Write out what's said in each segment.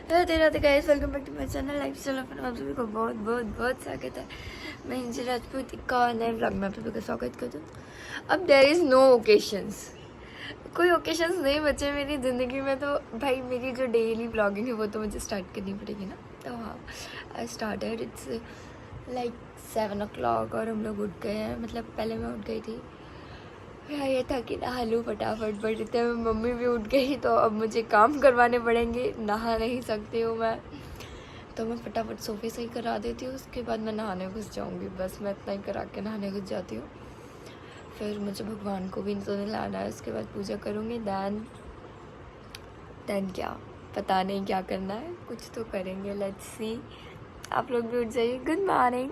Radhe Radhe guys, welcome back to my channel lifestyle of आप सभी को बहुत बहुत बहुत स्वागत है। मैं इंजी राजपूत का नए व्लॉग में आप सभी का स्वागत करती हूँ। अब देयर इज़ नो ओकेशंस, कोई ओकेशंस नहीं बचे मेरी ज़िंदगी में, तो भाई मेरी जो डेली व्लॉगिंग है वो तो मुझे स्टार्ट करनी पड़ेगी ना। तो हाँ, I started, it's like 7 o'clock और हम लोग उठ गए हैं। मतलब पहले मैं उठ गई थी, यार ये था कि नहा लूँ फटाफट, बट इतने में मम्मी भी उठ गई तो अब मुझे काम करवाने पड़ेंगे, नहा नहीं सकती हूँ मैं। तो मैं फटाफट सोफे सही करा देती हूँ, उसके बाद मैं नहाने घुस जाऊँगी। बस मैं इतना ही करा के नहाने घुस जाती हूँ। फिर मुझे भगवान को भी तो नहलाना है, उसके बाद पूजा करूँगी। दैन क्या पता नहीं क्या करना है, कुछ तो करेंगे, लेट्स सी। आप लोग भी उठ जाइए। Good morning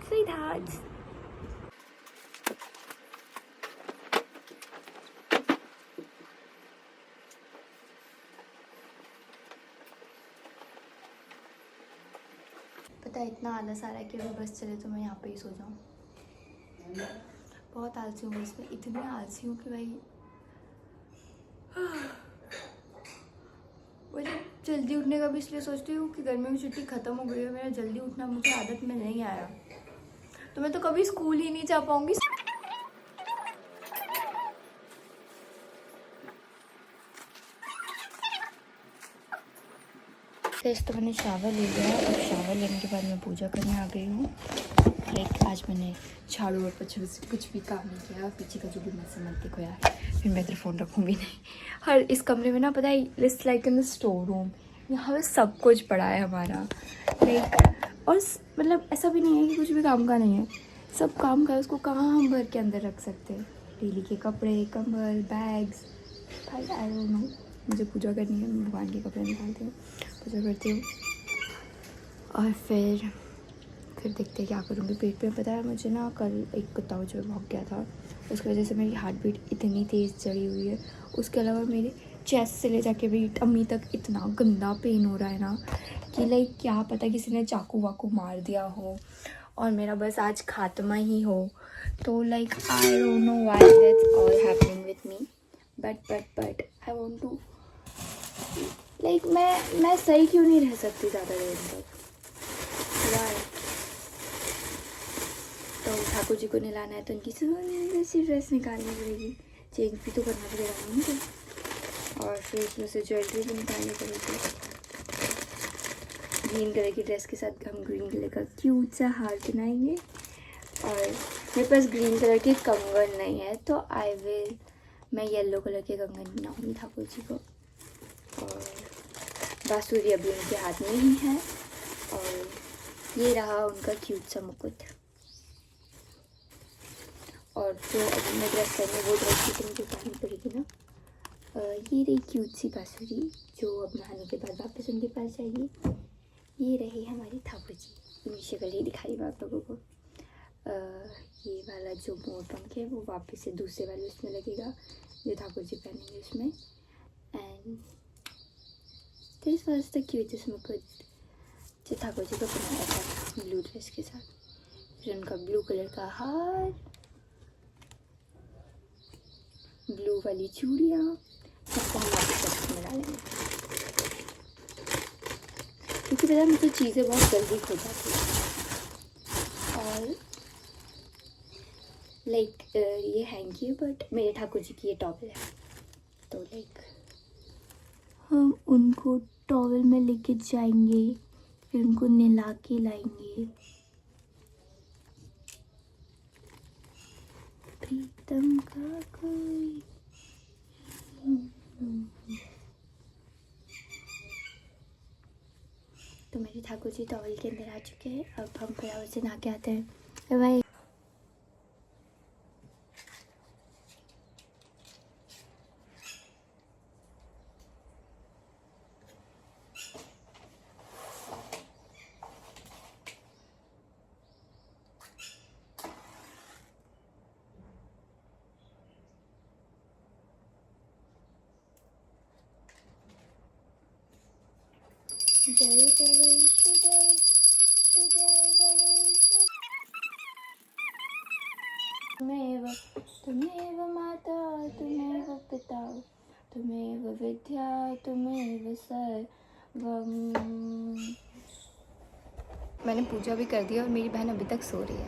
स्वीटहार्ट्स। पता है इतना आलस आ रहा है कि अगर बस चले तो मैं यहाँ पे ही सो जाऊँ। बहुत आलसी हूँ, इसमें इतनी आलसी हूँ कि भाई मुझे जल्दी उठने का भी इसलिए सोचती हूँ कि गर्मी की छुट्टी ख़त्म हो गई है। मेरा जल्दी उठना मुझे आदत में नहीं आया, तो मैं तो कभी स्कूल ही नहीं जा पाऊँगी। तो मैंने शावर ले लिया और शावर लेने के बाद मैं पूजा करने आ गई हूँ। लाइक आज मैंने झाड़ू और पोछे से कुछ भी काम नहीं किया। पीछे का जो भी मत समझ देखो यार, फिर मैं इधर फ़ोन रखूँगी नहीं। हर इस कमरे में ना, पता है, it's like in the store room. यहाँ पे सब कुछ पड़ा है हमारा, लाइक। और मतलब ऐसा भी नहीं है कि कुछ भी काम का नहीं है, सब काम का है। उसको कहाँ हम भर के अंदर रख सकते हैं? डेली के कपड़े, कंबल, बैग्स, भाई आई डोंट नो। मुझे पूजा करनी है, मैं भगवान के कपड़े निकालती हूँ, पूजा करती हूँ और फिर देखते हैं क्या करूँगी। पेट में पता है मुझे ना, कल एक कुत्ता मुझे भौंक गया था, उसकी वजह से मेरी हार्ट बीट इतनी तेज़ चढ़ी हुई है। उसके अलावा मेरे चेस्ट से ले जाके मेरी टम्मी तक इतना गंदा पेन हो रहा है ना कि लाइक क्या पता किसी ने चाकू वाकू मार दिया हो और मेरा बस आज खात्मा ही हो। तो like I don't know why that's all happening with me, but I want to like मैं सही क्यों नहीं रह सकती ज़्यादा देर तक यार। तो ठाकुर जी को नहलाना है तो उनकी सुंदर सी ड्रेस निकालनी पड़ेगी, चेंज भी तो करना पड़ेगा ना मुझे, और फिर उसमें से ज्वेलरी भी निकालनी पड़ेगी। ग्रीन कलर की ड्रेस के साथ हम ग्रीन कलर का क्यूट सा हार बनाएंगे। और मेरे पास ग्रीन कलर के कंगन नहीं है, तो मैं येलो कलर के कंगन बनाऊँगी ठाकुर जी को। और बांसुरी अभी उनके हाथ में ही है, और ये रहा उनका क्यूट सा मुकुट। और जो अभी मैं ड्रेस पहनी वो ड्रेस भी तो मुझे पहननी पड़ेगी ना। ये रही क्यूट सी बांसुरी जो अब नहाने के बाद वापस उनके पास जाएगी। ये रही हमारी ठाकुर जी, उनकी शक्ल ही दिखाई मैं आप लोगों को। ये वाला जो मोर पंख है वो वापस से दूसरे वाले उसमें लगेगा जो ठाकुर जी पहनेंगे उसमें। And this was the cutest मुकुट जो ठाकुर जी को पहनाया था ब्लू ड्रेस के साथ। फिर उनका ब्लू कलर का हार, ब्लू वाली चूड़ियाँ, सबको हम वापस में डालेंगे, क्योंकि पता है मुझे चीज़ें बहुत जल्दी खो जाती हैं। और लाइक ये हैंकी, बट मेरे ठाकुर जी की ये टॉवल है, तो लाइक हम उनको टॉवल में लेके जाएंगे, फिर उनको नहला के लाएंगे। प्रीतम का कोई तो मेरे ठाकुर जी टॉवल के अंदर आ चुके हैं। अब हम फटाफट से नहा के आते हैं। बाय। जय गणेश, जय गणेश। तुमेव माता, तुमेव पिता, तुमेव विद्या, तुमेव मैंने पूजा भी कर दी और मेरी बहन अभी तक सो रही है।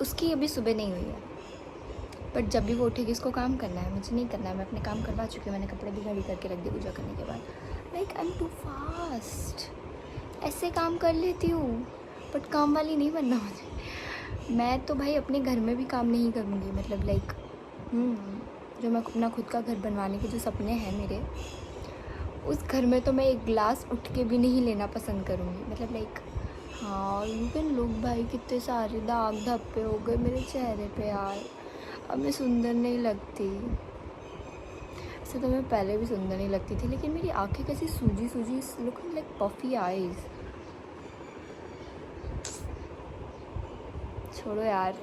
उसकी अभी सुबह नहीं हुई है, बट जब भी वो उठेगी उसको काम करना है, मुझे नहीं करना है। मैं अपने काम करवा चुकी हूँ, मैंने कपड़े भी रेडी करके रख दिए पूजा करने के बाद। Like I am to fast, ऐसे काम कर लेती हूँ बट काम वाली नहीं बनना मुझे। मैं तो भाई अपने घर में भी काम नहीं करूँगी, मतलब लाइक जो मैं अपना खुद का घर बनवाने के जो सपने हैं मेरे, उस घर में तो मैं एक गिलास उठ के भी नहीं लेना पसंद करूँगी। मतलब लाइक हाँ, लेकिन लोग भाई कितने सारे दाग धब्बे हो गए मेरे चेहरे पे यार, अब मैं सुंदर नहीं लगती। ऐसे तो मैं पहले भी सुंदर नहीं लगती थी, लेकिन मेरी आंखें कैसी सूजी सूजी, लुकिंग लाइक पफी आईज। छोड़ो यार,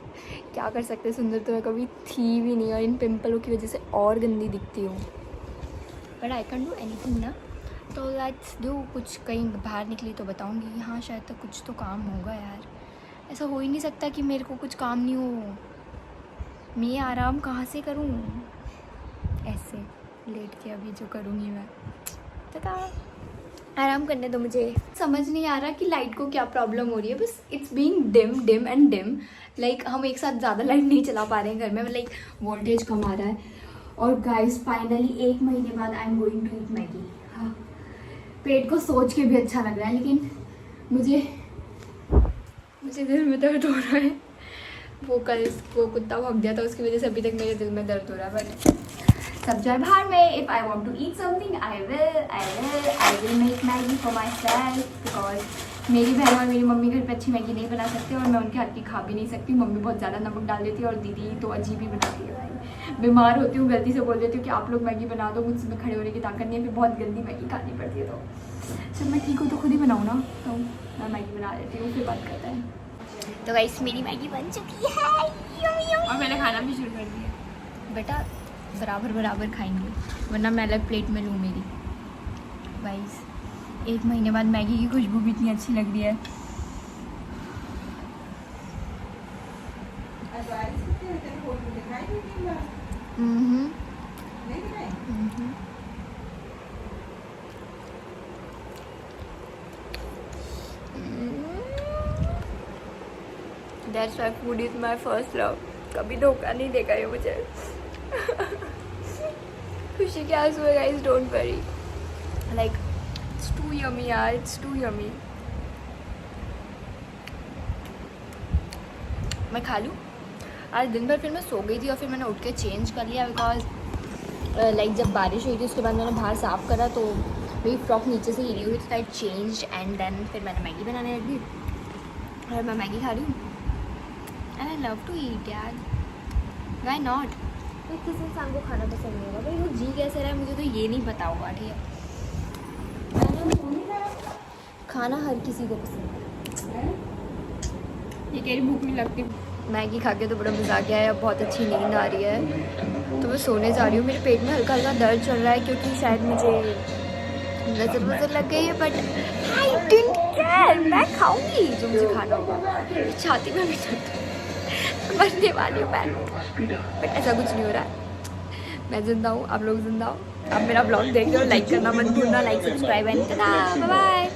क्या कर सकते, सुंदर तो मैं कभी थी भी नहीं और इन पिंपलों की वजह से और गंदी दिखती हूँ। But I can do anything ना, तो लेट्स डू। कुछ कहीं बाहर निकली तो बताऊँगी कि हाँ शायद तक कुछ तो काम होगा यार। ऐसा हो ही नहीं सकता कि मेरे को कुछ काम नहीं हो, मैं आराम कहाँ से करूँ। ऐसे लेट के अभी जो करूँगी मैं, पता आराम करने दो मुझे। समझ नहीं आ रहा कि लाइट को क्या प्रॉब्लम हो रही है, बस it's being dim dim and dim. Like हम एक साथ ज़्यादा लाइट नहीं चला पा रहे हैं घर में, लाइक वोल्टेज कम आ रहा है। और गाइस फाइनली 1 महीने बाद I am going to eat Maggi. हाँ, पेट को सोच के भी अच्छा लग रहा है, लेकिन मुझे दिल में दर्द हो रहा है। वो कल वो कुत्ता भौंक दिया था, उसकी वजह से अभी तक मेरे दिल में दर्द हो रहा है। बट सब जाए बाहर में, if I want to eat something I will make Maggi for myself, because मेरी बहन और मेरी मम्मी घर पे अच्छी मैगी नहीं बना सकती और मैं उनके हाथ की खा भी नहीं सकती। मम्मी बहुत ज़्यादा नमक डाल देती है और दीदी तो अजीब ही बनाती है भाई। बीमार होती हूँ, गलती से बोल देती हूँ कि आप लोग मैगी बना दो, मुझसे खड़े होने की ताकत नहीं है, फिर बहुत गंदी मैगी खानी पड़ती है। तो जब मैं ठीक हूँ तो खुद ही बनाऊँ ना, तो मैं मैगी बना लेती हूँ, फिर बात करता है। तो गाइस मेरी मैगी बन चुकी है और मैंने खाना भी शुरू कर दिया। बेटा बराबर खाएंगे, वरना मैं अलग प्लेट में लूँ मेरी। गाइस 1 महीने बाद मैगी की खुशबू भी इतनी अच्छी लग रही है। That's why food is my first love. कभी धोखा नहीं देगा ये मुझे। खुशी के आंसू है guys, don't worry. Like it's too yummy यार, इट्स टू यमी। मैं खा लूँ। आज दिन भर फिर मैं सो गई थी और फिर मैंने उठ के चेंज कर लिया, बिकॉज लाइक जब बारिश हुई थी उसके बाद मैंने बाहर साफ़ करा तो मेरी फ्रॉक नीचे से हिली हुई थी, तो आई चेंज एंड देन फिर मैंने मैगी बनाने लग गई और मैं मैगी खा रही हूँ। And I love to eat यार, व्हाई नॉट। किस इंसान को खाना पसंद नहीं होगा भाई, वो जी कैसे रहा है मुझे तो ये नहीं पता होगा। ठीक है, खाना हर किसी को पसंद है। ये कह रही भूख नहीं लगती। मैगी खा के तो बड़ा मज़ा आ गया है, अब बहुत अच्छी नींद आ रही है, तो मैं सोने जा रही हूँ। मेरे पेट में हल्का हल्का दर्द चल रहा है क्योंकि शायद मुझे नज़र लग गई है, बट आई डोंट केयर, मैं खाऊंगी जो मुझे खाना होगा। छाती में भी दर्द मरने वाली हूँ मैं, बट ऐसा कुछ नहीं हो रहा है। मैं जिंदा हूँ, आप लोग जिंदा हो। आप मेरा ब्लॉग देख रहे हो, लाइक करना मत भूलना, like subscribe and bye bye.